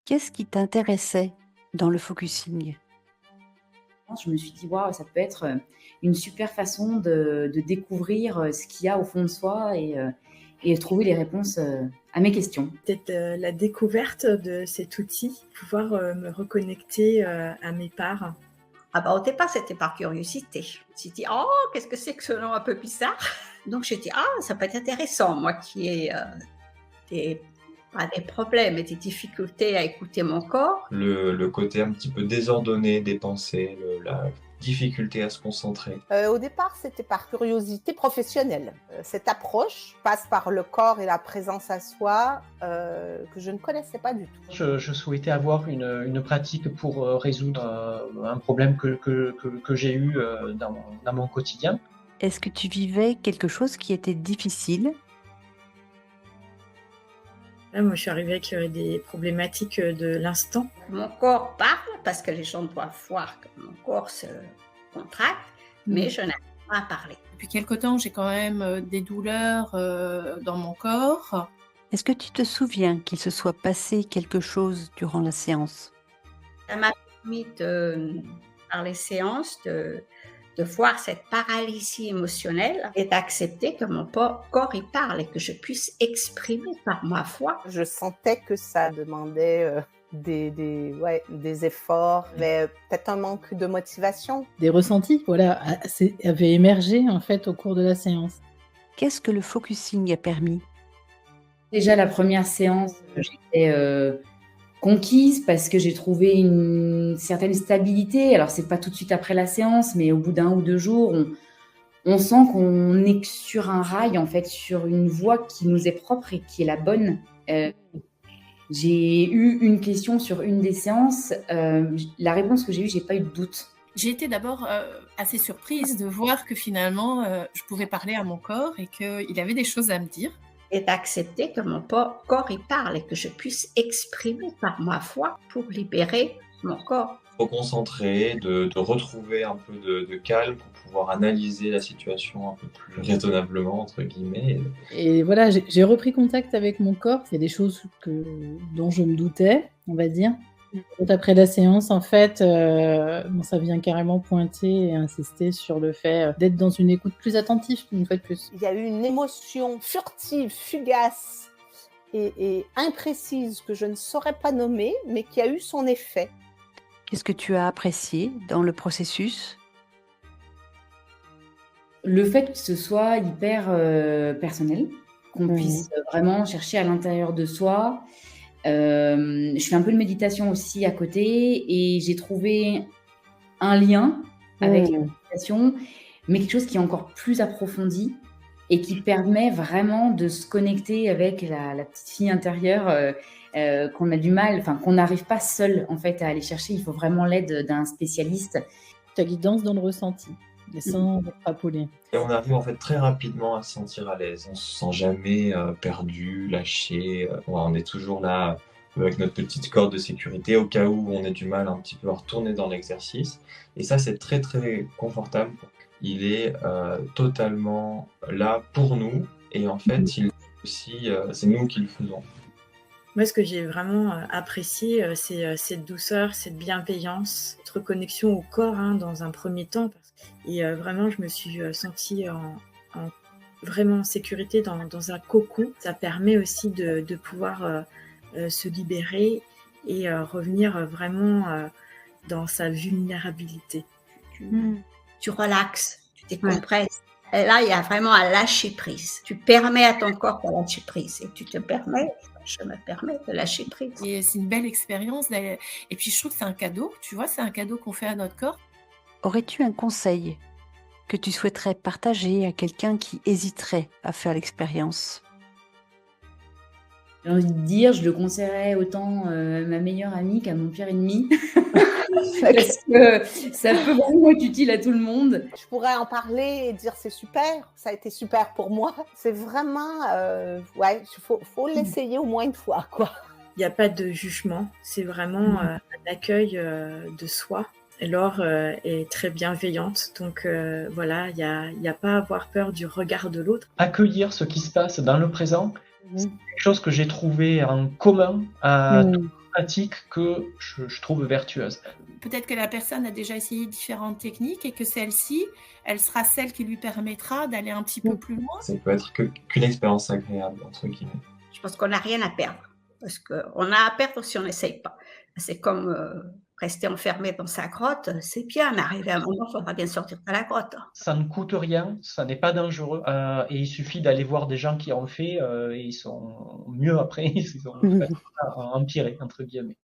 Qu'est-ce qui t'intéressait dans le focusing? Je me suis dit: «Waouh, ça peut être, une super façon de découvrir, ce qu'il y a au fond de soi et trouver les réponses, à mes questions». Peut-être, la découverte de cet outil, pouvoir, me reconnecter, à mes parts. Ah bah, au départ, c'était par curiosité. Je me suis dit: «Oh, qu'est-ce que c'est que ce nom un peu bizarre?» Donc j'ai dit: «Ah, ça peut être intéressant, moi qui ai, des pas des problèmes, mais des difficultés à écouter mon corps». Le côté un petit peu désordonné des pensées, la difficulté à se concentrer. Au départ, c'était par curiosité professionnelle. Cette approche passe par le corps et la présence à soi, que je ne connaissais pas du tout. Je souhaitais avoir une pratique pour résoudre un problème que j'ai eu dans mon quotidien. Est-ce que tu vivais quelque chose qui était difficile? Là, moi, je suis arrivée avec, des problématiques, de l'instant. Mon corps parle parce que les gens doivent voir que mon corps se contracte, mais je n'arrive pas à parler. Depuis quelque temps, j'ai quand même des douleurs dans mon corps. Est-ce que tu te souviens qu'il se soit passé quelque chose durant la séance? Ça m'a permis par les séances, de voir cette paralysie émotionnelle et d'accepter que mon corps il parle et que je puisse exprimer par ma voix. Je sentais que ça demandait des efforts, mais peut-être un manque de motivation. Des ressentis, voilà, avaient émergé en fait au cours de la séance. Qu'est-ce que le focusing a permis? Déjà la première séance, j'étais, conquise parce que j'ai trouvé une certaine stabilité. Alors c'est pas tout de suite après la séance, mais au bout d'1 ou 2 jours, on sent qu'on est sur un rail, en fait, sur une voie qui nous est propre et qui est la bonne. J'ai eu une question sur une des séances, la réponse que j'ai eue, j'ai pas eu de doute. J'ai été d'abord assez surprise de voir que finalement, je pouvais parler à mon corps et qu'il avait des choses à me dire. Et d'accepter que mon corps il parle et que je puisse exprimer par ma voix pour libérer mon corps. Reconcentrer, de retrouver un peu de calme pour pouvoir analyser la situation un peu plus raisonnablement, entre guillemets. Et voilà, j'ai repris contact avec mon corps. Il y a des choses dont je me doutais, on va dire. Après la séance, en fait, ça vient carrément pointer et insister sur le fait d'être dans une écoute plus attentive, une fois de plus. Il y a eu une émotion furtive, fugace et imprécise que je ne saurais pas nommer, mais qui a eu son effet. Qu'est-ce que tu as apprécié dans le processus? Le fait que ce soit hyper, personnel, qu'on puisse vraiment chercher à l'intérieur de soi. Je fais un peu de méditation aussi à côté et j'ai trouvé un lien avec la méditation, mais quelque chose qui est encore plus approfondi et qui permet vraiment de se connecter avec la petite fille intérieure, qu'on a du mal, enfin qu'on n'arrive pas seul en fait à aller chercher. Il faut vraiment l'aide d'un spécialiste. Ta guidance dans le ressenti, mais sans extrapoler. Et on arrive en fait très rapidement à se sentir à l'aise. On se sent jamais perdu, lâché. On est toujours là avec notre petite corde de sécurité au cas où on ait du mal un petit peu à retourner dans l'exercice. Et ça, c'est très très confortable. Il est totalement là pour nous et en fait, c'est nous qui le faisons. Moi, ce que j'ai vraiment apprécié, c'est cette douceur, cette bienveillance, cette reconnexion au corps, hein, dans un premier temps. Et vraiment, je me suis sentie en vraiment en sécurité dans un cocon. Ça permet aussi de pouvoir se libérer et revenir vraiment dans sa vulnérabilité. Tu relaxes, tu décompresses. Et là, il y a vraiment un lâcher prise. Tu permets à ton corps de lâcher prise et tu te permets. Je me permets de lâcher prise. Et c'est une belle expérience. Et puis, je trouve que c'est un cadeau. Tu vois, c'est un cadeau qu'on fait à notre corps. Aurais-tu un conseil que tu souhaiterais partager à quelqu'un qui hésiterait à faire l'expérience? J'ai envie de dire, je le conseillerais autant ma meilleure amie qu'à mon pire ennemi. Parce que ça peut vraiment être utile à tout le monde. Je pourrais en parler et dire c'est super, ça a été super pour moi. C'est vraiment, faut l'essayer au moins une fois, quoi. Il n'y a pas de jugement, c'est vraiment un accueil de soi. Et Laure est très bienveillante, donc voilà, il y a pas à avoir peur du regard de l'autre. Accueillir ce qui se passe dans le présent, c'est quelque chose que j'ai trouvé en commun à pratique que je trouve vertueuse. Peut-être que la personne a déjà essayé différentes techniques et que celle-ci, elle sera celle qui lui permettra d'aller un petit peu plus loin. Ça peut être qu'une expérience agréable, entre guillemets. Je pense qu'on n'a rien à perdre. Parce qu'on a à perdre si on n'essaye pas. C'est comme rester enfermé dans sa grotte, c'est bien, mais arrivé à un moment, il faudra bien sortir de la grotte. Ça ne coûte rien, ça n'est pas dangereux, et il suffit d'aller voir des gens qui ont fait, et ils sont mieux après, ils ont empiré, entre guillemets.